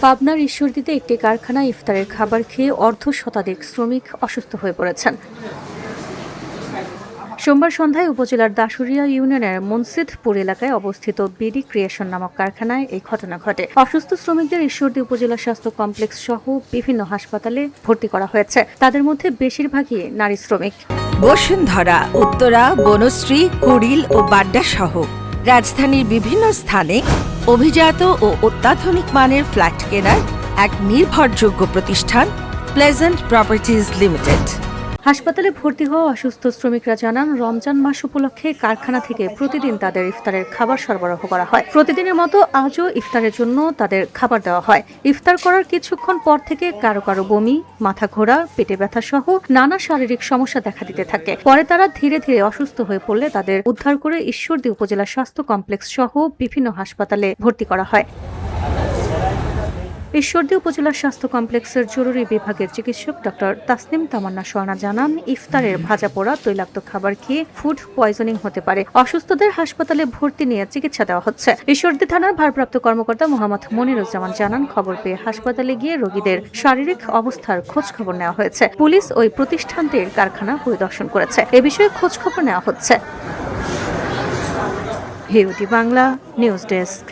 পাবনার ঈশ্বরদীতে একটি কারখানায় ইফতারের খাবার খেয়ে অর্ধশতাধিক শ্রমিক অসুস্থ হয়ে পড়েছেন। সোমবার সন্ধ্যায় উপজেলার দাসুরিয়া ইউনিয়নের মুন্সিদপুর এলাকায় অবস্থিত বিডি ক্রিয়েশন নামক কারখানায় এই ঘটনা ঘটে। অসুস্থ শ্রমিকদের ঈশ্বরদী উপজেলা স্বাস্থ্য কমপ্লেক্স সহ বিভিন্ন হাসপাতালে ভর্তি করা হয়েছে। তাদের মধ্যে বেশিরভাগই নারী শ্রমিক। বসুন্ধরা, উত্তরা, বনশ্রী, কুড়িল ও বাড্ডা সহ রাজধানীর বিভিন্ন স্থানে অভিজাত ও অত্যাধুনিক মানের ফ্ল্যাট কেনার এক নির্ভরযোগ্য প্রতিষ্ঠান প্লেজেন্ট প্রপার্টিজ লিমিটেড। হাসপাতালে ভর্তি হওয়া অসুস্থ শ্রমিকরা জানান, রমজান মাস উপলক্ষে কারখানা থেকে প্রতিদিন তাদের ইফতারের খাবার সরবরাহ করা হয়। প্রতিদিনের মতো আজও ইফতারের জন্য তাদের খাবার দেওয়া হয়। ইফতার করার কিছুক্ষণ পর থেকে কারো কারো বমি, মাথা ঘোরা, পেটে ব্যথা সহ নানা শারীরিক সমস্যা দেখা দিতে থাকে। পরে তারা ধীরে ধীরে অসুস্থ হয়ে পড়লে তাদের উদ্ধার করে ঈশ্বরদী উপজেলা স্বাস্থ্য কমপ্লেক্স সহ বিভিন্ন হাসপাতালে ভর্তি করা হয়। ঈশ্বরদী উপজেলা স্বাস্থ্য কমপ্লেক্সের জরুরি বিভাগের চিকিৎসক ডক্টর তাসনিম তামান্না স্বর্ণা জানান, ইফতারের ভাজা পোড়া তৈলাক্ত খাবার খেয়ে ফুড পয়জনিং হতে পারে। অসুস্থদের হাসপাতালে ভর্তি নিয়ে চিকিৎসা দেওয়া হচ্ছে। ঈশ্বরদী থানার ভারপ্রাপ্ত কর্মকর্তা মোহাম্মদ মনিরুজ্জামান জানান, খবর পেয়ে হাসপাতালে গিয়ে রোগীদের শারীরিক অবস্থার খোঁজ খবর নেওয়া হয়েছে। পুলিশ ওই প্রতিষ্ঠানটির কারখানা পরিদর্শন করেছে। এ বিষয়ে খোঁজ খবর নেওয়া হচ্ছে। হিরুটি বাংলা নিউজ ডেস্ক।